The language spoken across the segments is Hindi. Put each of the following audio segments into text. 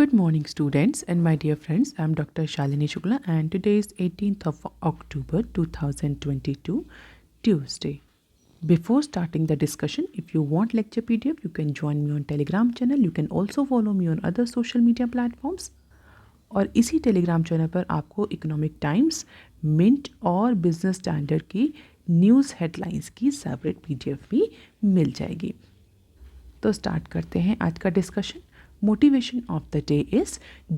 Good morning, students, and my dear friends. I'm Dr. Shalini Shukla, and today is 18th of October 2022, Tuesday. Before starting the discussion, if you want lecture PDF, you can join me on Telegram channel. You can also follow me on other social media platforms. और इसी टेलीग्राम चैनल पर आपको इकोनॉमिक टाइम्स, मिंट और बिजनेस स्टैंडर्ड की न्यूज़ हेडलाइंस की सेपरेट PDF भी मिल जाएगी. तो स्टार्ट करते हैं आज का discussion. Motivation of the day is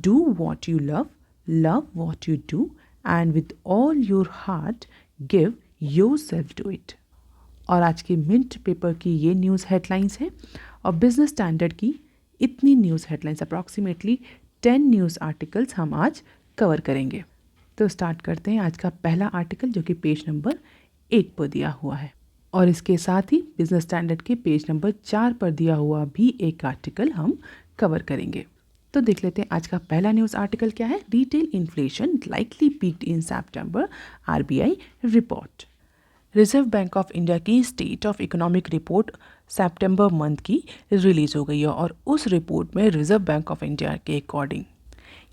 do what you love what you do, and with all your heart give yourself to it. और आज की मिंट पेपर की ये न्यूज़ हेडलाइंस है और बिजनेस स्टैंडर्ड की इतनी news headlines, approximately 10 news articles हम आज कवर करेंगे. तो स्टार्ट करते हैं आज का पहला आर्टिकल जो कि पेज नंबर 1 पर दिया हुआ है, और इसके साथ ही बिजनेस स्टैंडर्ड के पेज नंबर 4 पर दिया हुआ भी एक आर्टिकल हम कवर करेंगे. तो देख लेते हैं आज का पहला न्यूज़ आर्टिकल क्या है. Retail inflation likely peaked in September, RBI report. Reserve bank of India की स्टेट ऑफ इकोनॉमिक रिपोर्ट सितंबर मंथ की रिलीज़ हो गई है, और उस रिपोर्ट में रिजर्व बैंक ऑफ इंडिया के अकॉर्डिंग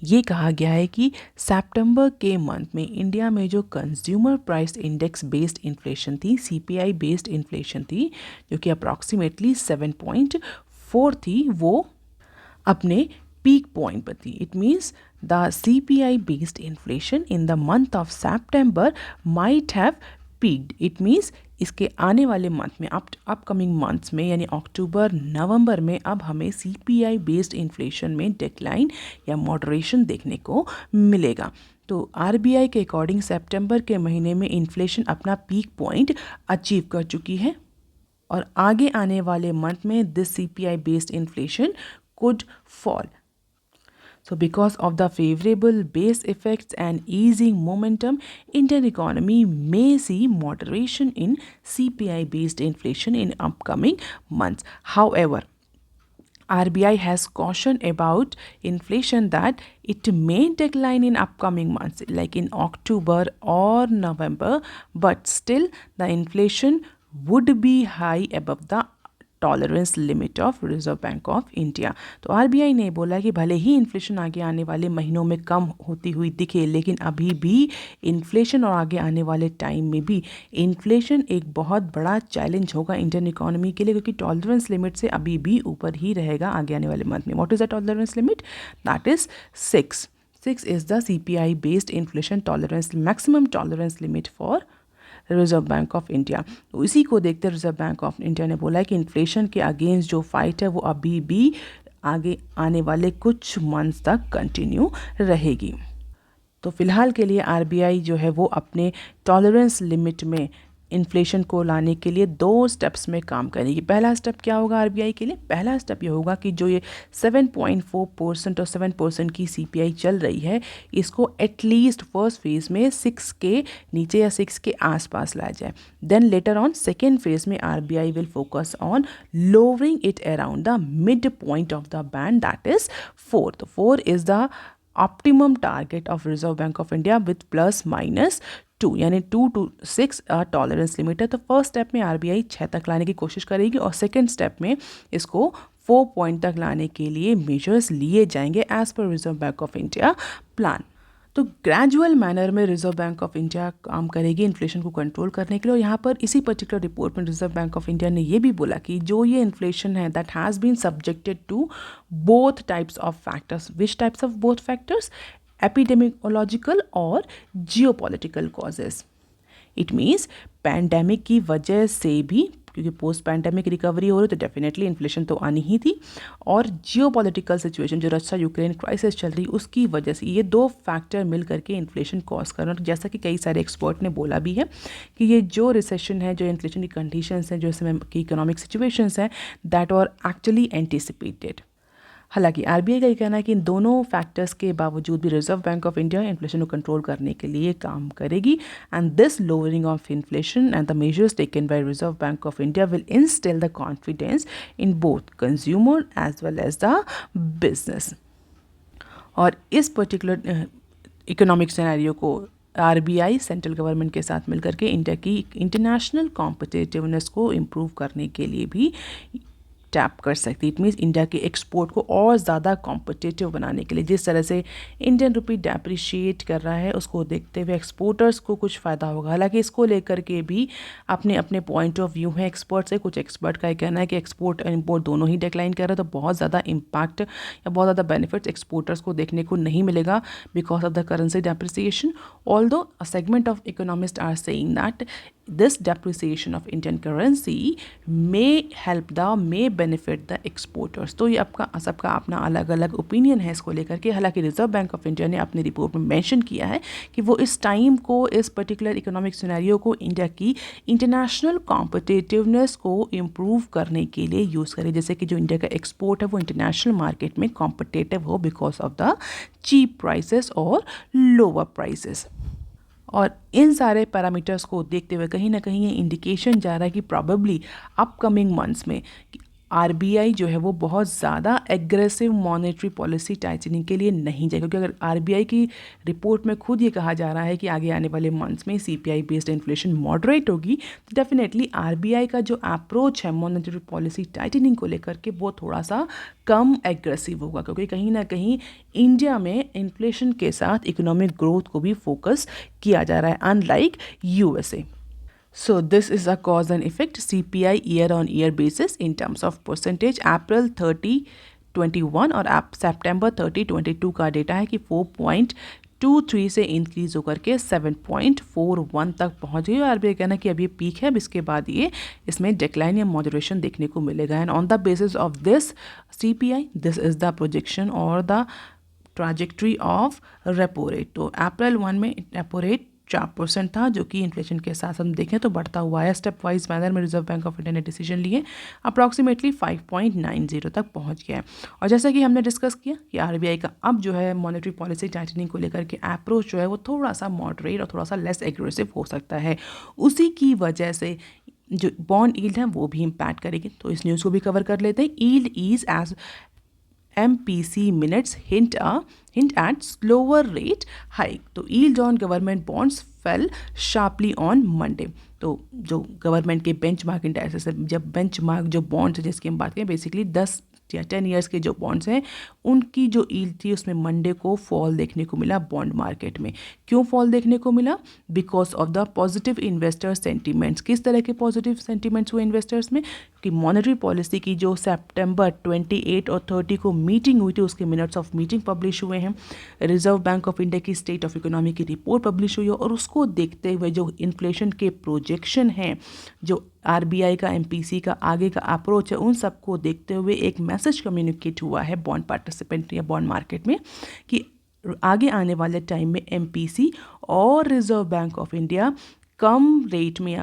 ये कहा गया है कि सितंबर के मंथ में इंडिया में जो consumer price index based inflation थी, CPI बेस्ड इन्फ्लेशन थी, जो कि अप्रॉक्सीमेटली 7.4 थी, वो अपने पीक पॉइंट पर थी. It means the CPI based inflation in the month of September might have peaked. It means इसके आने वाले मंथ में, अपकमिंग मंथ्स में, यानी अक्टूबर नवंबर में अब हमें CPI बेस्ड इन्फ्लेशन में डिक्लाइन या मॉडरेशन देखने को मिलेगा. तो RBI के अकॉर्डिंग सितंबर के महीने में इन्फ्लेशन अपना पीक पॉइंट अचीव कर चुकी है, और आगे आने वाले मंथ में this CPI based inflation could fall. So because of the favorable base effects and easing momentum, Indian economy may see moderation in CPI based inflation in upcoming months. However, RBI has cautioned about inflation that it may decline in upcoming months, like in October or November, but still the inflation would be high above the tolerance limit of reserve bank of India. तो RBI ने बोला कि भले ही इन्फ्लेशन आगे आने वाले महीनों में कम होती हुई दिखे, लेकिन अभी भी इन्फ्लेशन और आगे आने वाले टाइम में भी इन्फ्लेशन एक बहुत बड़ा चैलेंज होगा इंडियन इकोनॉमी के लिए, क्योंकि टॉलरेंस लिमिट से अभी भी ऊपर ही रहेगा आगे आने वाले मंथ में. What is the tolerance limit? That is 6. 6 is the CPI based inflation tolerance, maximum tolerance limit for reserve bank of India. तो इसी को देखते रिजर्व बैंक ऑफ इंडिया ने बोला है कि इन्फ्लेशन के अगेंस्ट जो फाइट है वो अभी भी आगे आने वाले कुछ मंथ्स तक कंटिन्यू रहेगी. तो फिलहाल के लिए RBI जो है वो अपने टॉलरेंस लिमिट में इन्फ्लेशन को लाने के लिए 2 स्टेप्स में काम करेगी. पहला स्टेप क्या होगा RBI के लिए? पहला स्टेप ये होगा कि जो ये 7.4% और 7% की CPI चल रही है, इसको एटलीस्ट फर्स्ट फेज़ में 6 के नीचे या 6 के आसपास लाया जाए. Then later on second phase में RBI will focus on lowering it around the mid point of the band, that is 4. तो 4 is the optimum target of reserve bank of India with +-2, यानी 2 to 6 टॉलरेंस लिमिट है. तो फर्स्ट स्टेप में RBI 6 तक लाने की कोशिश करेगी, और सेकेंड स्टेप में इसको 4 पॉइंट तक लाने के लिए मेजर्स लिए जाएंगे as per reserve bank of India plan. तो ग्रेजुअल मैनर में रिजर्व बैंक ऑफ इंडिया काम करेगी इन्फ्लेशन को कंट्रोल करने के लिए. और यहाँ पर इसी पर्टिकुलर रिपोर्ट में रिजर्व बैंक ऑफ इंडिया ने ये भी बोला कि जो ये इन्फ्लेशन है that has been subjected to both types of factors. Which types of both factors? Epidemiological और geopolitical causes. It means pandemic की वजह से भी, क्योंकि पोस्ट पैंडेमिक रिकवरी हो रही तो डेफिनेटली इन्फ्लेशन तो आनी ही थी, और जियोपॉलिटिकल सिचुएशन जो रशिया यूक्रेन क्राइसिस चल रही उसकी वजह से ये 2 फैक्टर मिल करके इन्फ्लेशन कॉज कर रहे हैं. जैसा कि कई सारे एक्सपर्ट ने बोला भी है कि ये जो रिसेशन है, जो इन्फ्लेशन की कंडीशंस हैं, जो इस समय की इकोनॉमिक सिचुएशंस हैं, दैट आर एक्चुअली एंटिसिपेटेड. हालांकि RBI का ये कहना है कि इन दोनों फैक्टर्स के बावजूद भी reserve bank of India inflation को कंट्रोल करने के लिए काम करेगी, and this lowering of inflation and the measures taken by reserve bank of India will instil the confidence in both consumer as well as the business. और इस पर्टिकुलर इकोनॉमिक सिनेरियो को RBI सेंट्रल गवर्नमेंट के साथ मिलकर के इंडिया की इंटरनेशनल कॉम्पिटिटिवनेस को इम्प्रूव करने के लिए भी टैप कर सकती है। इट मीन्स इंडिया के एक्सपोर्ट को और ज़्यादा कॉम्पिटिटिव बनाने के लिए। जिस तरह से इंडियन रुपी डेप्रिशिएट कर रहा है उसको देखते हुए एक्सपोर्टर्स को कुछ फ़ायदा होगा। हालांकि इसको लेकर के भी अपने अपने पॉइंट ऑफ व्यू है एक्सपर्ट से। कुछ एक्सपर्ट का कहना है कि एक्सपोर्ट और इम्पोर्ट दोनों ही डिक्लाइन कर रहे हैं, तो बहुत ज़्यादा इम्पैक्ट या बहुत ज़्यादा बेनिफिट्स एक्सपोर्टर्स को देखने को नहीं मिलेगा because of the currency depreciation. Although a segment of economist are saying that this depreciation of Indian currency may benefit the exporters। तो ये आपका सबका अपना अलग अलग ओपिनियन है इसको लेकर के। हालांकि रिजर्व बैंक ऑफ इंडिया ने अपनी रिपोर्ट में मेंशन किया है कि वो इस टाइम को, इस पर्टिकुलर इकोनॉमिक सिनेरियो को इंडिया की इंटरनेशनल कॉम्पिटिटिवनेस को इम्प्रूव करने के लिए यूज़ करे, जैसे कि जो इंडिया का एक्सपोर्ट है वो इंटरनेशनल मार्केट में कॉम्पिटिटिव हो because of the cheap prices और लोअर प्राइसेस। और इन सारे पैरामीटर्स को देखते हुए कहीं ना कहीं ये इंडिकेशन जा रहा है कि प्रॉबेबली अपकमिंग मंथ्स में आरबीआई जो है वो बहुत ज़्यादा एग्रेसिव मॉनेटरी पॉलिसी टाइटनिंग के लिए नहीं जाएगा, क्योंकि अगर आरबीआई की रिपोर्ट में खुद ये कहा जा रहा है कि आगे आने वाले मंथ्स में सीपीआई बेस्ड इन्फ्लेशन मॉडरेट होगी, तो डेफिनेटली आरबीआई का जो अप्रोच है मॉनेटरी पॉलिसी टाइटनिंग को लेकर के वो थोड़ा सा कम एग्रेसिव होगा, क्योंकि कहीं ना कहीं इंडिया में इन्फ्लेशन के साथ इकोनॉमिक ग्रोथ को भी फोकस किया जा रहा है, unlike USA. So this is a cause and effect CPI year on year basis in terms of percentage। April 30, 21 और September 30, 22 का डेटा है कि 4.23 से इंक्रीज होकर के 7.41 तक पहुंच गई। और आरबीआई कहना कि अभी पीक है, अब इसके बाद ये इसमें डिक्लाइन या मॉडरेशन देखने को मिलेगा। And on the basis of this CPI, this is the projection और the trajectory of repo rate. तो अप्रैल 1 में रेपो रेट 4% था, जो कि इन्फ्लेशन के साथ हम देखें तो बढ़ता हुआ है। स्टेप वाइज मैनर में रिजर्व बैंक ऑफ इंडिया ने डिसीजन लिए, अप्रॉक्सीमेटली 5.90 तक पहुंच गया है। और जैसा कि हमने डिस्कस किया कि आरबीआई का अब जो है मॉनेटरी पॉलिसी टाइटनिंग को लेकर के अप्रोच जो है वो थोड़ा सा मॉडरेट और थोड़ा सा लेस एग्रेसिव हो सकता है। उसी की वजह से जो बॉन्ड यील्ड है वो भी इम्पैक्ट करेगी। तो इस न्यूज़ को भी कवर कर लेते हैं। Yield is as MPC minutes hint at slower rate hike। तो yield on government bonds fell sharply on Monday। तो जो गवर्नमेंट के बेंचमार्क इंडेक्स से, जब बेंचमार्क जो बॉन्ड्स है जिसकी हम बात करें, बेसिकली 10 या 10 ईयर्स के जो बॉन्ड्स हैं उनकी जो यील्ड थी उसमें मंडे को फॉल देखने को मिला बॉन्ड मार्केट में। क्यों फॉल देखने को मिला? Because of the positive investor sentiments. किस तरह के पॉजिटिव सेंटीमेंट्स हुए इन्वेस्टर्स में? कि मॉनेटरी पॉलिसी की जो सितंबर 28 और 30 को मीटिंग हुई थी उसके मिनट्स ऑफ मीटिंग पब्लिश हुए हैं। रिजर्व बैंक ऑफ इंडिया की स्टेट ऑफ इकोनॉमी की रिपोर्ट पब्लिश हुई है, और उसको देखते हुए जो इन्फ्लेशन के प्रोजेक्शन हैं, जो आरबीआई का एमपीसी का आगे का अप्रोच है, उन सबको देखते हुए एक मैसेज कम्युनिकेट हुआ है बॉन्ड पार्टिसिपेंट या बॉन्ड मार्केट में कि आगे आने वाले टाइम में एमपीसी और reserve bank of India come rate में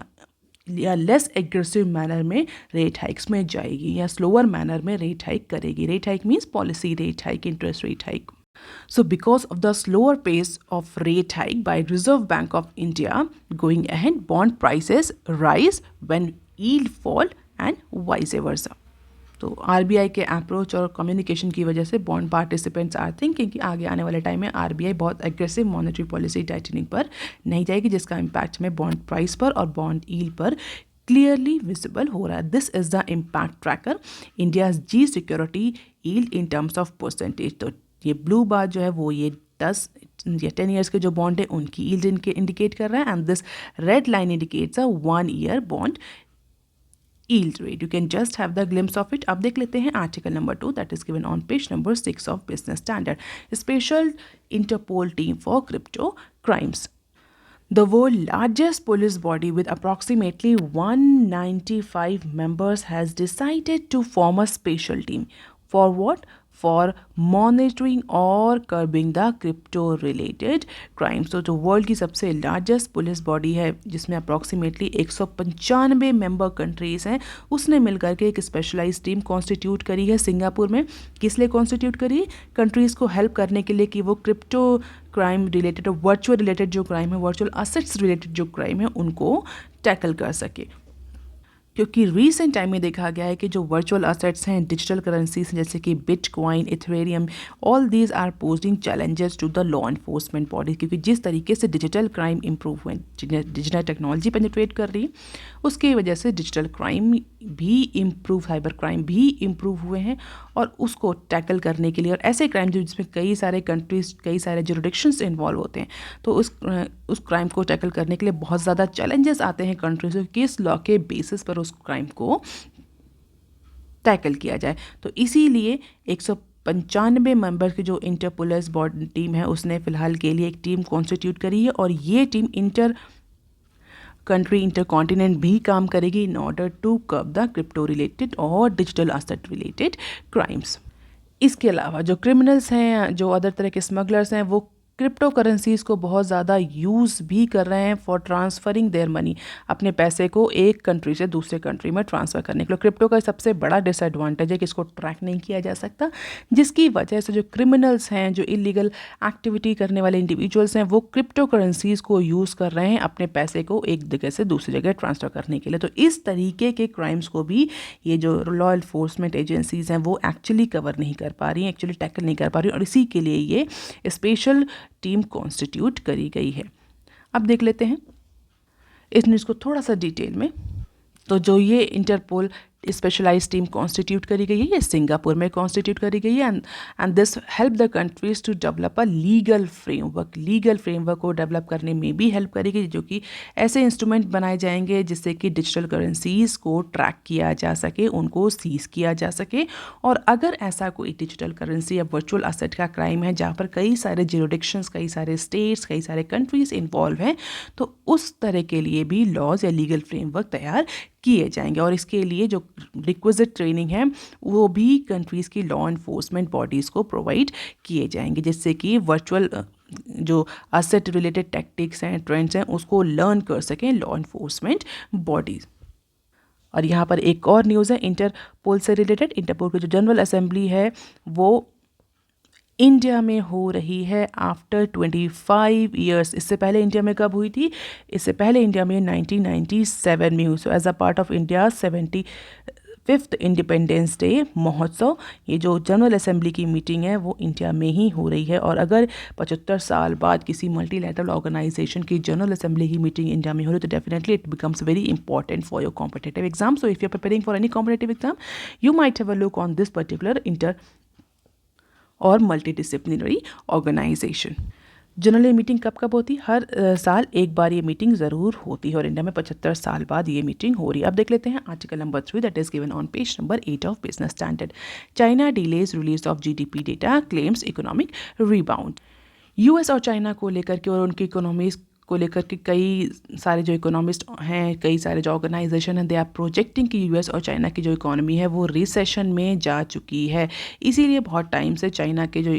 या लेस एग्रेसिव मैनर में रेट हाइक्स में जाएगी या स्लोअर मैनर में रेट हाइक करेगी। Rate hike means policy rate hike, interest rate hike. So because of the slower pace of rate hike by Reserve Bank of India going ahead, bond prices rise when yield fall and vice versa। तो आरबीआई के अप्रोच और कम्युनिकेशन की वजह से बॉन्ड पार्टिसिपेंट्स आर थिंकिंग कि आगे आने वाले टाइम में आरबीआई बहुत एग्रेसिव मॉनेटरी पॉलिसी टाइटनिंग पर नहीं जाएगी, जिसका इम्पैक्ट में बॉन्ड प्राइस पर और बॉन्ड यील्ड पर क्लियरली विजिबल हो रहा है। This is the impact tracker India's G security yield in terms of percentage. तो ये ब्लू बार जो है वो ये 10 या 10 ईयर्स के जो बॉन्ड है उनकी यील्ड इंडिकेट कर रहा है, and this red line indicates a 1 year bond yield rate। You can just have the glimpse of it। अब देख लेते हैं article number 2 that is given on page number 6 of Business Standard। Special Interpol team for crypto crimes। The world's largest police body with approximately 195 members has decided to form a special team for what? For monitoring और curbing the crypto related crimes। तो जो वर्ल्ड की सबसे लार्जेस्ट पुलिस बॉडी है जिसमें अप्रॉक्सीमेटली 195 मेंबर कंट्रीज़ हैं, उसने मिलकर के एक स्पेशलाइज्ड टीम कॉन्स्टिट्यूट करी है सिंगापुर में। किस लिए कॉन्स्टिट्यूट करी? कंट्रीज़ को हेल्प करने के लिए कि वो क्रिप्टो क्राइम रिलेटेड और वर्चुअल रिलेटेड जो क्राइम है, वर्चुअल असेट्स रिलेटेड जो क्राइम है, उनको टैकल कर सके। क्योंकि रीसेंट टाइम में देखा गया है कि जो वर्चुअल असेट्स हैं, डिजिटल करेंसीज जैसे कि Bitcoin, Ethereum, all these are posing challenges to the law enforcement body, क्योंकि जिस तरीके से डिजिटल क्राइम इम्प्रूव हुए, डिजिटल टेक्नोलॉजी पेनिट्रेट कर रही है, उसकी वजह से डिजिटल क्राइम भी इम्प्रूव, साइबर क्राइम भी इम्प्रूव हुए हैं। और उसको टैकल करने के लिए, और ऐसे क्राइम जो जिसमें कई सारे कंट्रीज, कई सारे जुरिडिक्शंस इन्वॉल्व होते हैं, तो उस क्राइम को टैकल करने के लिए बहुत ज़्यादा चैलेंजेस आते हैं कंट्रीज, किस लॉ के बेसिस पर उस क्राइम को टैकल किया जाए। तो इसीलिए 195 मेंबर की जो इंटर पुलिस बॉडी टीम है, उसने फिलहाल के लिए एक टीम कॉन्स्टिट्यूट करी है, और ये team inter country, inter continent भी काम करेगी in order to curb the crypto related और डिजिटल एसेट रिलेटेड क्राइम्स। इसके अलावा जो क्रिमिनल्स हैं, जो अदर तरह के स्मगलर्स हैं, वो क्रिप्टो करेंसीज को बहुत ज़्यादा यूज़ भी कर रहे हैं फॉर ट्रांसफरिंग देयर मनी, अपने पैसे को एक कंट्री से दूसरे कंट्री में ट्रांसफ़र करने के लिए। क्रिप्टो का सबसे बड़ा डिसएडवांटेज है कि इसको ट्रैक नहीं किया जा सकता, जिसकी वजह से जो क्रिमिनल्स हैं, जो इलीगल एक्टिविटी करने वाले इंडिविजुअल्स हैं, वो क्रिप्टो करेंसीज को यूज़ कर रहे हैं अपने पैसे को एक जगह से दूसरी जगह ट्रांसफ़र करने के लिए। तो इस तरीके के क्राइम्स को भी ये जो लॉ एनफोर्समेंट एजेंसीज़ हैं वो एक्चुअली कवर नहीं कर पा रही हैं, एक्चुअली टैकल नहीं कर पा रही हैं, और इसी के लिए ये स्पेशल टीम कॉन्स्टिट्यूट करी गई है। अब देख लेते हैं इस न्यूज़ को थोड़ा सा डिटेल में। तो जो ये इंटरपोल स्पेशलाइज टीम कॉन्स्टिट्यूट करी गई है, ये सिंगापुर में कॉन्स्टिट्यूट करी गई है, and this help the countries to develop a legal framework को डेवलप करने में भी हेल्प करेगी, जो कि ऐसे इंस्ट्रूमेंट बनाए जाएंगे जिससे कि डिजिटल करेंसीज को ट्रैक किया जा सके, उनको सीज किया जा सके। और अगर ऐसा कोई डिजिटल करेंसी या वर्चुअल असेट का क्राइम है जहाँ पर कई सारे ज्यूरिडिक्शंस, कई सारे स्टेट्स, कई सारे कंट्रीज इन्वॉल्व हैं, तो उस तरह के लिए भी लॉज या लीगल फ्रेमवर्क तैयार किए जाएंगे। और इसके लिए जो रिक्विजिट ट्रेनिंग है वो भी कंट्रीज़ की लॉ एनफोर्समेंट बॉडीज़ को प्रोवाइड किए जाएंगे, जिससे कि वर्चुअल जो असेट रिलेटेड टैक्टिक्स हैं, ट्रेंड्स हैं, उसको लर्न कर सकें लॉ एनफोर्समेंट बॉडीज़। और यहाँ पर एक और न्यूज़ है इंटरपोल से रिलेटेड। इंटरपोल की जो जनरल असेंबली है वो इंडिया में हो रही है आफ्टर 25 ईयर्स। इससे पहले इंडिया में कब हुई थी? इससे पहले इंडिया में 1997 में हुई। So as a part of India 75th independence day महोत्सव, ये जो जनरल असेंबली की मीटिंग है वो इंडिया में ही हो रही है। और अगर 75 साल बाद किसी मल्टीलैटरल ऑर्गेनाइजेशन की जनरल असेंबली की मीटिंग इंडिया में हो रही है, तो definitely it becomes very important for your competitive exam. So if you are preparing for any competitive exam, you might have a look on this particular inter और मल्टीडिसिप्लिनरी ऑर्गेनाइजेशन। जनरल मीटिंग कब कब होती? हर साल एक बार ये मीटिंग ज़रूर होती है, और इंडिया में 75 साल बाद ये मीटिंग हो रही है। अब देख लेते हैं article number 3 that is given on page number 8 of business standard. China delays release of GDP data, claims economic rebound. US और चाइना को लेकर के और उनकी इकोनॉमीज को लेकर के कई सारे जो इकोनॉमिस्ट हैं, कई सारे जो ऑर्गेनाइजेशन हैं, दे आर प्रोजेक्टिंग कि यूएस और चाइना की जो इकोनॉमी है वो रिसेशन में जा चुकी है। इसीलिए बहुत टाइम से चाइना के जो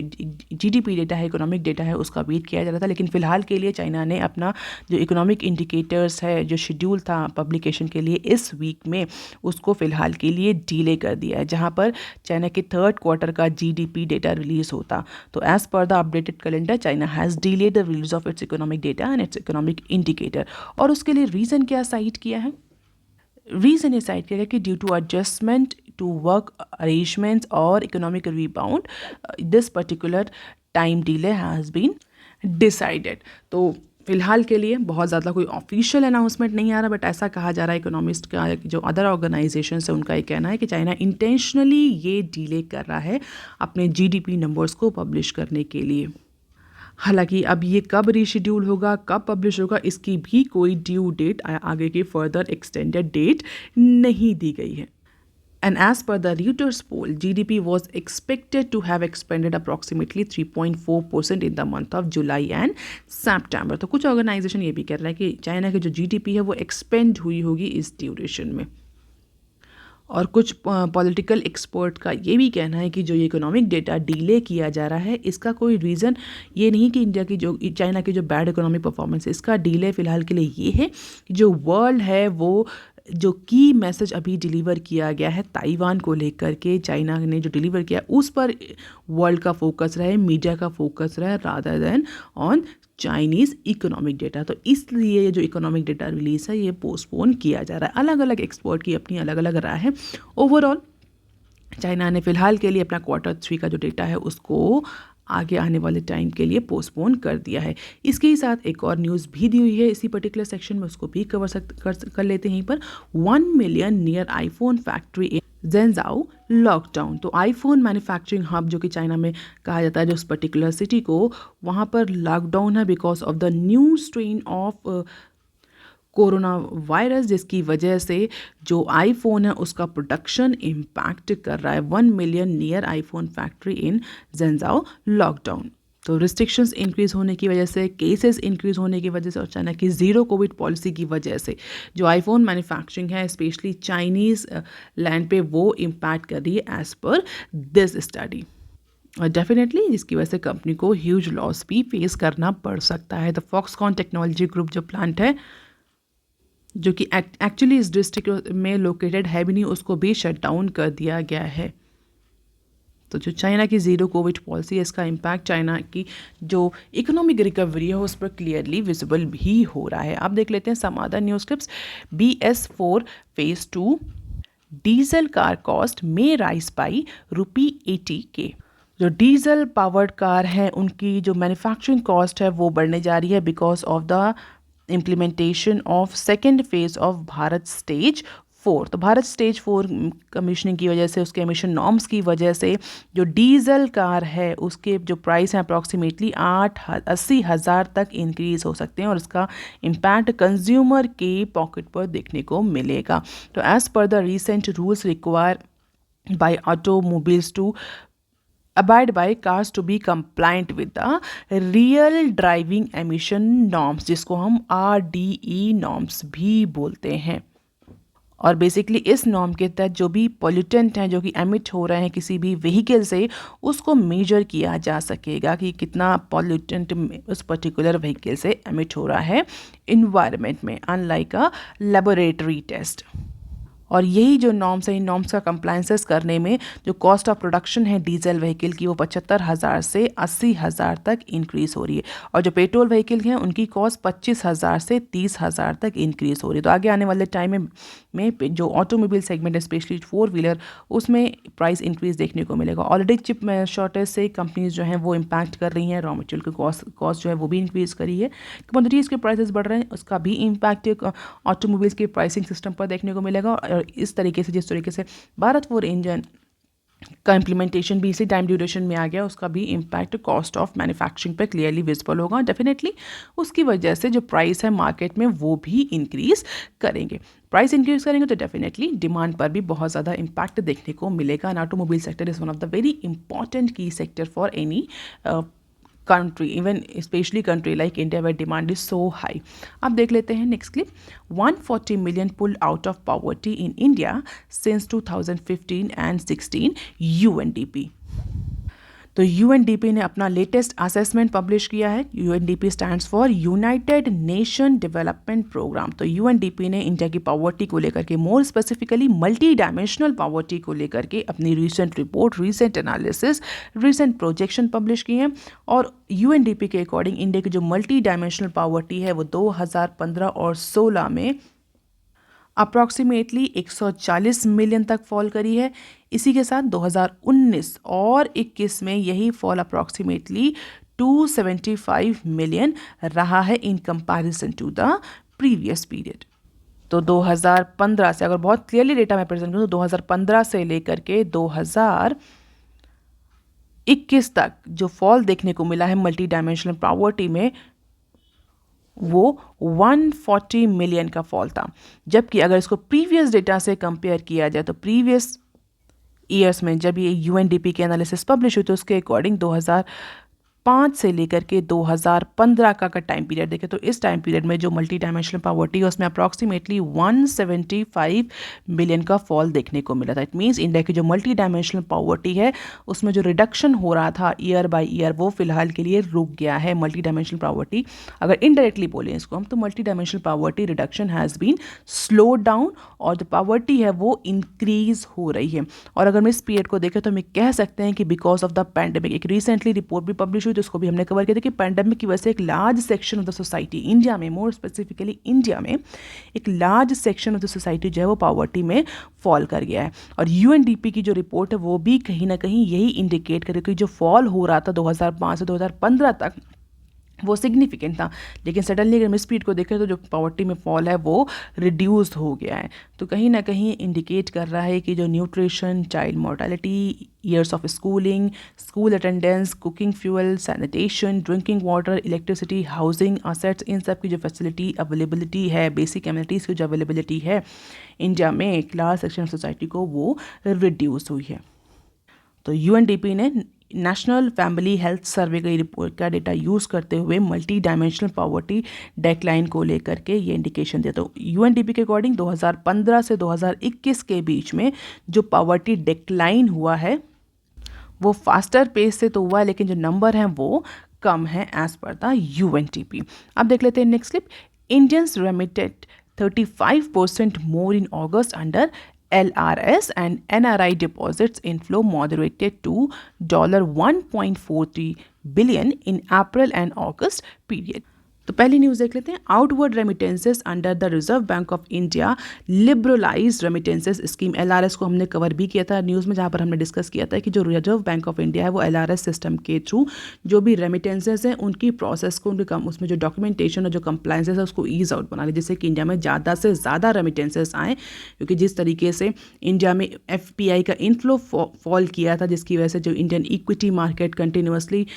जीडीपी डेटा है, इकोनॉमिक डेटा है, उसका वेट किया जा रहा था। लेकिन फ़िलहाल के लिए चाइना ने अपना जो इकोनॉमिक इंडिकेटर्स है, जो शेड्यूल था पब्लिकेशन के लिए इस वीक में, उसको फ़िलहाल के लिए डिले कर दिया है, जहाँ पर चाइना के थर्ड क्वार्टर का जीडीपी डेटा रिलीज़ होता। तो as per the updated calendar, China has delayed the release of its economic data and economic indicator. और उसके लिए रीज़न क्या साइट किया है? रीज़न ये साइट किया है कि due to adjustment to work arrangements और economic rebound, this particular time delay has been decided. तो फिलहाल के लिए बहुत ज़्यादा कोई ऑफिशियल अनाउंसमेंट नहीं आ रहा, बट ऐसा कहा जा रहा है इकोनॉमिस्ट का, जो अदर ऑर्गेनाइजेशन है उनका ये कहना है कि चाइना इंटेंशनली ये डिले कर रहा है अपने जीडीपी नंबर्स को पब्लिश करने के लिए। हालांकि अब ये कब रीशेड्यूल होगा, कब पब्लिश होगा, इसकी भी कोई ड्यू डेट, आगे की फर्दर एक्सटेंडेड डेट नहीं दी गई है। And as per the Reuters poll, GDP was expected to have expanded approximately 3.4% in the month of July and September. तो कुछ ऑर्गेनाइजेशन ये भी कह रहा है कि चाइना की जो जीडीपी है वो एक्सपेंड हुई होगी इस ड्यूरेशन में। और कुछ पॉलिटिकल एक्सपर्ट का ये भी कहना है कि जो ये इकोनॉमिक डेटा डिले किया जा रहा है, इसका कोई रीज़न ये नहीं कि इंडिया की जो चाइना की जो बैड इकोनॉमिक परफॉर्मेंस है, इसका डिले फ़िलहाल के लिए ये है कि जो वर्ल्ड है वो जो की मैसेज अभी डिलीवर किया गया है ताइवान को लेकर के, चाइना ने जो डिलीवर किया उस पर वर्ल्ड का फोकस रहे, मीडिया का फोकस रहे, rather than on Chinese economic data. तो इसलिए ये जो इकोनॉमिक डेटा रिलीज़ है ये पोस्टपोन किया जा रहा है। अलग अलग एक्सपर्ट की अपनी अलग अलग राय है। ओवरऑल चाइना ने फिलहाल के लिए अपना Q3 का जो डेटा है उसको आगे आने वाले टाइम के लिए पोस्टपोन कर दिया है। इसके ही साथ एक और न्यूज़ भी दी हुई है इसी पर्टिकुलर सेक्शन में, उसको भी कर लेते हैं यहीं पर। 1 million near iPhone factory in Zhengzhou lockdown. तो आईफोन मैन्युफैक्चरिंग हब जो कि चाइना में कहा जाता है जो उस पर्टिकुलर सिटी को, वहाँ पर लॉकडाउन है because of the new strain of corona virus, जिसकी वजह से जो आईफोन है उसका प्रोडक्शन इम्पैक्ट कर रहा है। 1 million near iPhone factory in Zhengzhou lockdown. तो रिस्ट्रिक्शंस इंक्रीज़ होने की वजह से, केसेस इंक्रीज़ होने की वजह से और चाइना की ज़ीरो कोविड पॉलिसी की वजह से जो आईफोन मैन्युफैक्चरिंग है स्पेशली चाइनीज़ लैंड पे वो इम्पैक्ट कर रही है एज़ पर दिस स्टडी। और डेफिनेटली जिसकी वजह से कंपनी को ह्यूज लॉस भी फेस करना पड़ सकता है। द फॉक्सकॉन टेक्नोलॉजी ग्रुप जो प्लांट है जो कि एक्चुअली इस डिस्ट्रिक्ट में लोकेटेड है भी नहीं, उसको भी शट डाउन कर दिया गया है। तो जो चाइना की ज़ीरो कोविड पॉलिसी है इसका इम्पैक्ट चाइना की जो इकोनॉमिक रिकवरी है उस पर क्लियरली विजिबल भी हो रहा है। आप देख लेते हैं some other news clips. BS4 Phase 2 diesel car cost में राइज बाई ₹80K। जो डीजल पावर्ड कार है उनकी जो मैन्युफैक्चरिंग कॉस्ट है वो बढ़ने जा रही है because of the implementation of second phase of Bharat stage 4। तो भारत स्टेज 4 कमीशनिंग की वजह से, उसके एमिशन नॉर्म्स की वजह से जो डीजल कार है उसके जो प्राइस हैं अप्रॉक्सीमेटली 80,000 तक इंक्रीज हो सकते हैं और इसका इम्पैक्ट कंज्यूमर के पॉकेट पर देखने को मिलेगा। तो as per the recent rules require by automobiles to abide by cars to be compliant with the real driving emission norms, जिसको हम RDE norms भी बोलते हैं। और बेसिकली इस नॉर्म के तहत जो भी पॉल्यूटेंट हैं जो कि एमिट हो रहे हैं किसी भी व्हीकल से, उसको मेजर किया जा सकेगा कि कितना पॉल्यूटेंट उस पर्टिकुलर व्हीकल से एमिट हो रहा है इन्वायरमेंट में, अनलाइक अ लेबोरेटरी टेस्ट। और यही जो नॉर्म्स है, इन नॉर्म्स का कंप्लायंसेस करने में जो कॉस्ट ऑफ प्रोडक्शन है डीजल व्हीकल की वो 75,000 से 80,000 तक इंक्रीज़ हो रही है और जो पेट्रोल व्हीकल हैं उनकी कॉस्ट 25,000 से 30,000 तक इंक्रीज़ हो रही है। तो आगे आने वाले टाइम में जो ऑटोमोबाइल सेगमेंट है स्पेशली 4 व्हीलर, उसमें प्राइस इंक्रीज़ देखने को मिलेगा। ऑलरेडी चिप शॉर्टेज से कंपनीज जो हैं वो इम्पैक्ट कर रही हैं, रॉ मटेरियल की कॉस्ट जो है वो भी इंक्रीज़ करी है, कमोडिटीज़ के प्राइसेस बढ़ रहे हैं, उसका भी इम्पैक्ट ऑटोमोबाइल्स के प्राइसिंग सिस्टम पर देखने को मिलेगा। और इस तरीके से जिस तरीके से भारत 4 इंजन का इम्प्लीमेंटेशन भी इसी टाइम ड्यूरेशन में आ गया, उसका भी इम्पैक्ट कॉस्ट ऑफ मैन्युफैक्चरिंग पे क्लियरली विजिबल होगा। डेफिनेटली उसकी वजह से जो प्राइस है मार्केट में वो भी इंक्रीज़ करेंगे। प्राइस इंक्रीज करेंगे तो डेफिनेटली डिमांड पर भी बहुत ज़्यादा इम्पैक्ट देखने को मिलेगा। And automobile sector is one of the very important key sector for any country, even especially country like India where demand is so high. अब देख लेते हैं next clip. 140 million pulled out of poverty in India since 2015 and 16 UNDP। तो यूएनडीपी ने अपना लेटेस्ट असेसमेंट पब्लिश किया है। UNDP stands for united nation development programme. तो यूएनडीपी ने इंडिया की पॉवर्टी को लेकर के, more specifically multi dimensional poverty को लेकर के अपनी recent report, recent analysis, recent projection publish किए हैं। और यूएनडीपी के अकॉर्डिंग इंडिया की जो मल्टी डायमेंशनल पॉवर्टी है वो 2015 और 16 में अप्रॉक्सीमेटली 140 मिलियन तक फॉल करी है। इसी के साथ 2019 और 21 में यही फॉल अप्रॉक्सीमेटली 275 मिलियन रहा है in comparison to the previous period. तो 2015 से, अगर बहुत क्लियरली डेटा मैं प्रेजेंट करूँ तो 2015 से लेकर के 2021 तक जो फॉल देखने को मिला है मल्टी डायमेंशनल पॉवर्टी में वो 140 मिलियन का फॉल था। जबकि अगर इसको प्रीवियस डेटा से कंपेयर किया जाए तो प्रीवियस ईयर्स में जब ये यूएनडीपी के एनालिसिस पब्लिश हुई तो उसके अकॉर्डिंग 2005 से लेकर के 2015 का टाइम पीरियड देखें तो इस टाइम पीरियड में जो मल्टी डायमेंशनल पॉवर्टी है उसमें अप्रॉक्सीमेटली 175 मिलियन का फॉल देखने को मिला था। इट मीन्स इंडिया की जो मल्टी डायमेंशनल पॉवर्टी है उसमें जो रिडक्शन हो रहा था ईयर बाय ईयर वो फिलहाल के लिए रुक गया है। मल्टी डायमेंशनल पॉवर्टी, अगर इनडायरेक्टली बोलें इसको हम, तो multi dimensional poverty reduction has been slow down और जो पॉवर्टी है वो इंक्रीज हो रही है। और अगर हम इस पीरियड को देखें तो हम कह सकते हैं कि बिकॉज ऑफ द पैंडेमिक, एक रिसेंटली रिपोर्ट भी पब्लिश हुई तो उसको भी हमने कवर किया था कि पैंडमिक की वजह से एक large section of the society India में, मोर स्पेसिफिकली इंडिया में एक large section of the society जो है वो पॉवर्टी में फॉल कर गया है। और यूएनडीपी की जो रिपोर्ट है वो भी कहीं ना कहीं यही इंडिकेट करे कि जो फॉल हो रहा था 2005 से 2015 तक वो सिग्निफिकेंट था, लेकिन सडनली अगर हम स्पीड को देखें तो जो पॉवर्टी में फॉल है वो रिड्यूस हो गया है। तो कहीं ना कहीं इंडिकेट कर रहा है कि जो nutrition, child mortality, years of schooling, school attendance, cooking fuel, sanitation, drinking water, electricity, housing, assets, इन सब की जो फैसिलिटी अवेलेबिलिटी है, बेसिक एमिनिटीज़ की जो अवेलेबिलिटी है इंडिया में एक लार्ज सेक्शन ऑफ सोसाइटी को वो रिड्यूस हुई है। तो यूएनडीपी ने नेशनल फैमिली हेल्थ सर्वे की रिपोर्ट का डेटा यूज़ करते हुए मल्टी डायमेंशनल पॉवर्टी डेक्लाइन को लेकर के ये इंडिकेशन दिया। तो यूएनडीपी के अकॉर्डिंग 2015 से 2021 के बीच में जो पॉवर्टी डेक्लाइन हुआ है वो फास्टर पेस से तो हुआ है, लेकिन जो नंबर हैं वो कम है एज पर द यूएनडीपी। अब देख लेते हैं next clip. Indians remitted 35% more in August under LRS and NRI deposits inflow moderated to $1.43 billion in April and August period. तो पहली न्यूज़ देख लेते हैं। Outward remittances under the reserve bank of India liberalise remittances scheme, LRS को हमने कवर भी किया था न्यूज़ में, जहाँ पर हमने डिस्कस किया था कि जो रिजर्व बैंक ऑफ इंडिया है वो LRS सिस्टम के थ्रू जो भी रेमिटेंसेस हैं उनकी प्रोसेस को, उनके उसमें जो डॉक्यूमेंटेशन और जो कंप्लाइंसेस है उसको ईज आउट बना रहे, जिससे कि इंडिया में ज़्यादा से ज़्यादा रेमिटेंसेस आएँ। क्योंकि जिस तरीके से इंडिया में FPI का इनफ्लो फॉल किया था, जिसकी वजह से जो Indian equity market continuously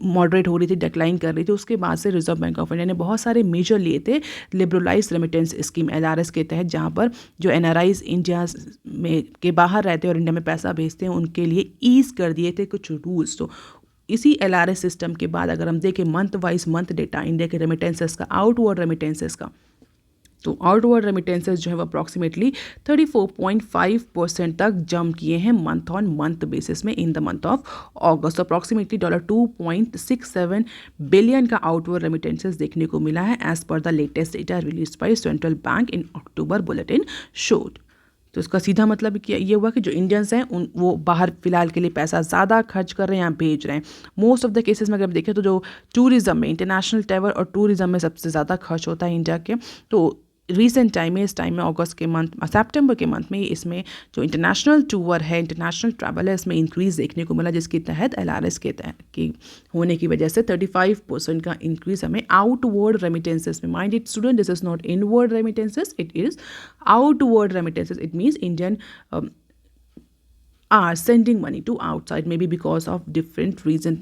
moderate हो रही थी, डिक्लाइन कर रही थी, उसके बाद से रिजर्व बैंक ऑफ इंडिया ने बहुत सारे मेजर लिए थे लिबरलाइज रेमिटेंस स्कीम LRS के तहत, जहाँ पर जो NRIs इंडिया में के बाहर रहते हैं और इंडिया में पैसा भेजते हैं उनके लिए ईज कर दिए थे कुछ रूल्स। तो इसी LRS सिस्टम के बाद अगर हम देखें month wise month data India के रेमिटेंसेस का, आउटवर्ड रेमिटेंसेस का, तो आउटवर्ड रेमिटेंसेस जो है वो अप्रॉक्सीमेटली 34.5% तक जंप किए हैं मंथ ऑन मंथ बेसिस में in the month of August. Approximately $2.67 billion का आउटवर्ड रेमिटेंसेस देखने को मिला है as per the latest data release by central bank in October bulletin showed. तो इसका सीधा मतलब ये हुआ कि जो इंडियंस हैं वो बाहर फिलहाल के लिए पैसा ज़्यादा खर्च कर रहे हैं या भेज रहे हैं। मोस्ट ऑफ द केसेस में अगर देखें तो जो टूरिज्म में, इंटरनेशनल ट्रैवल और टूरिज्म में सबसे ज़्यादा खर्च होता है इंडिया के। तो रिसेंट टाइम में, इस टाइम में अगस्त के मंथ, सितंबर के मंथ में इसमें जो इंटरनेशनल टूर है, इंटरनेशनल ट्रैवल है, इसमें इंक्रीज़ देखने को मिला, जिसके तहत LRS के तहत की होने की वजह से 35% का इंक्रीज़ हमें आउटवर्ड रेमिटेंसेस में। Mind it student, this is not inward remittances, it is outward remittances. It means Indian are sending money to outside, maybe because of different reason,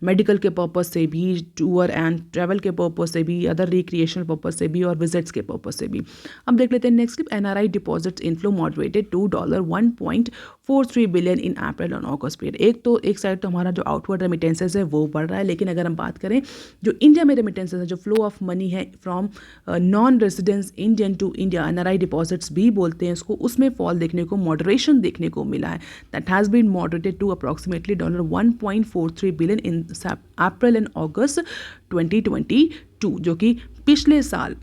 medical के पर्पज से भी, टूर एंड ट्रैवल के पर्पज से भी, अदर रिक्रिएशनल पर्पज से भी और विजिट्स के पर्पज से भी। अब देख लेते हैं next clip. NRI deposits inflow moderated to $1.43 billion in April और अगस्त पीरियड। एक साइड तो हमारा जो आउटवर्ड रेमिटेंसेज है वो बढ़ रहा है, लेकिन अगर हम बात करें जो इंडिया में रेमिटेंसेज है, जो फ्लो ऑफ मनी है from non residence Indian to India, NRI deposits भी बोलते हैं इसको, उसमें फॉल देखने को, मॉडरेशन देखने को मिला है। that has been moderated to approximately $1.43 billion in April and August 2022, जो कि पिछले साल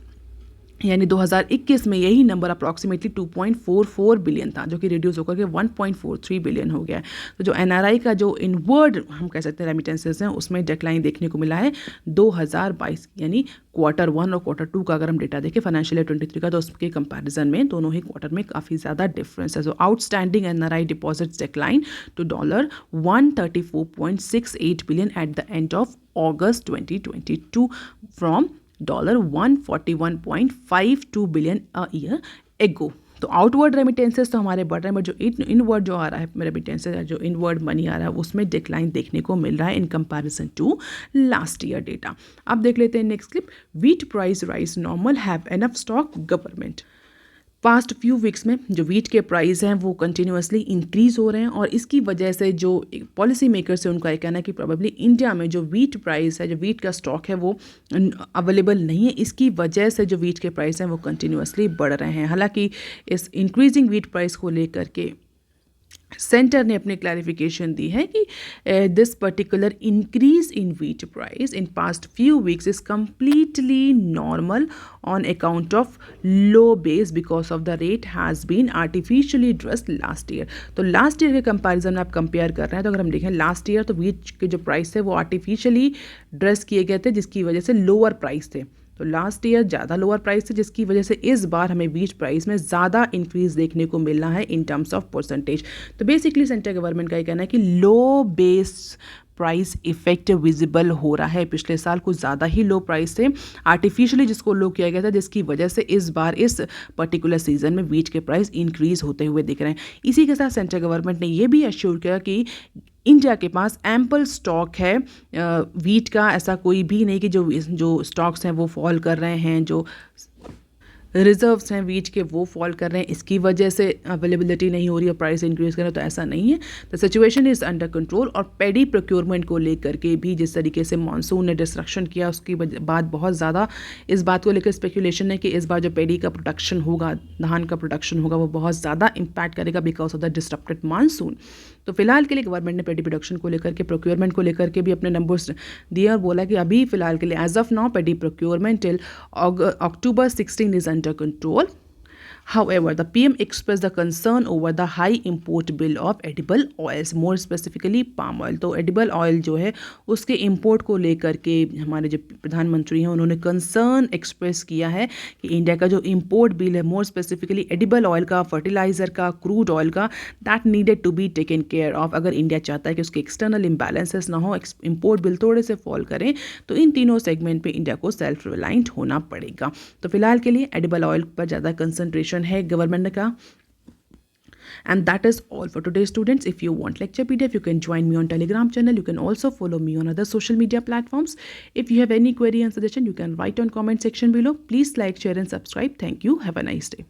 यानी 2021 में यही नंबर अप्रॉक्सीमेटली 2.44 बिलियन था, जो कि रिड्यूस होकर के 1.43 बिलियन हो गया है। तो जो NRI का जो इनवर्ड हम कह सकते हैं रेमिटेंसेस हैं उसमें डिक्लाइन देखने को मिला है 2022, यानी Q1 और Q2 का अगर हम डेटा देखें फाइनेंशियल ईयर 23 का, तो उसके कंपैरिजन में दोनों ही क्वार्टर में काफ़ी ज़्यादा डिफरेंस है। So outstanding NRI deposits decline to $134.68 billion at the end of August 2022 from $141.52 billion a year ago. तो आउटवर्ड रेमिटेंसेस तो हमारे बढ़ रहे हैं, बट जो इनवर्ड जो आ रहा है रेमिटेंसेस, जो इनवर्ड मनी आ रहा है उसमें डिक्लाइन देखने को मिल रहा है in comparison to last year data. अब देख लेते हैं next clip. Wheat price rise normal have enough stock government. Past few weeks में जो वीट के प्राइस हैं वो कंटिन्यूसली इंक्रीज़ हो रहे हैं, और इसकी वजह से जो पॉलिसी मेकर्स है उनका ये कहना है कि प्रोबेबली इंडिया में जो वीट प्राइस है, जो वीट का स्टॉक है वो अवेलेबल नहीं है, इसकी वजह से जो वीट के प्राइस हैं वो कंटिन्यूसली बढ़ रहे हैं। हालांकि इस इंक्रीजिंग वीट प्राइस को लेकर के सेंटर ने अपनी क्लैरिफिकेशन दी है कि this particular increase in wheat price in past few weeks is completely normal on account of low base because of the rate has been artificially dressed last year. तो लास्ट ईयर के कंपैरिजन में आप कंपेयर कर रहे हैं, तो अगर हम देखें लास्ट ईयर तो व्हीट के जो प्राइस थे वो आर्टिफिशियली ड्रेस किए गए थे, जिसकी वजह से लोअर प्राइस थे। तो लास्ट ईयर ज़्यादा लोअर प्राइस थे, जिसकी वजह से इस बार हमें व्हीट प्राइस में ज़्यादा इंक्रीज देखने को मिलना है इन टर्म्स ऑफ परसेंटेज। तो बेसिकली सेंट्रल गवर्नमेंट का ये कहना है कि लो बेस प्राइस इफेक्ट विजिबल हो रहा है। पिछले साल कुछ ज़्यादा ही लो प्राइस थे आर्टिफिशियली जिसको लो किया गया था, जिसकी वजह से इस बार इस पर्टिकुलर सीजन में व्हीट के प्राइस इंक्रीज होते हुए दिख रहे हैं। इसी के साथ सेंट्रल गवर्नमेंट ने ये भी एश्योर किया कि इंडिया के पास एम्पल स्टॉक है व्हीट का। ऐसा कोई भी नहीं कि जो स्टॉक्स हैं वो फॉल कर रहे हैं, जो रिजर्व्स हैं व्हीट के वो फॉल कर रहे हैं, इसकी वजह से अवेलेबिलिटी नहीं हो रही है, प्राइस इंक्रीज कर रहे हैं, तो ऐसा नहीं है। The situation is under control. और पेडी प्रोक्योरमेंट को लेकर के भी जिस तरीके से मानसून ने डिस्ट्रक्शन किया, उसके बाद बहुत ज़्यादा इस बात को लेकर स्पेकुलेशन है कि इस बार जो पेडी का प्रोडक्शन होगा, धान का प्रोडक्शन होगा, वो बहुत ज़्यादा इम्पैक्ट करेगा बिकॉज ऑफ द डिस्टर्प्टेड मानसून। तो फिलहाल के लिए गवर्नमेंट ने पेडी प्रोडक्शन को लेकर के, प्रोक्योरमेंट को लेकर के भी अपने नंबर्स दिए और बोला कि अभी फिलहाल के लिए as of now paddy procurement till October 16 is under control. However, the PM expressed the concern over the high import bill of edible oils, more specifically palm oil. तो edible oil जो है उसके import को लेकर के हमारे जो प्रधानमंत्री हैं उन्होंने concern express किया है कि इंडिया का जो import bill है, more specifically edible oil का, fertilizer का, crude oil का, that needed to be taken care of. अगर इंडिया चाहता है कि उसके external imbalances ना हो, import bill थोड़े से fall करें, तो इन तीनों सेगमेंट पे इंडिया को सेल्फ रिलायंट होना पड़ेगा। तो फिलहाल के लिए एडिबल ऑयल पर ज़्यादा कंसंट्रेशन है गवर्नमेंट का। And that is all for today, students. If you want lecture PDF, you can join me on Telegram channel. You can also follow me on other social media platforms. If you have any query and suggestion, you can write on comment section below. Please like, share and subscribe. Thank you. Have a nice day.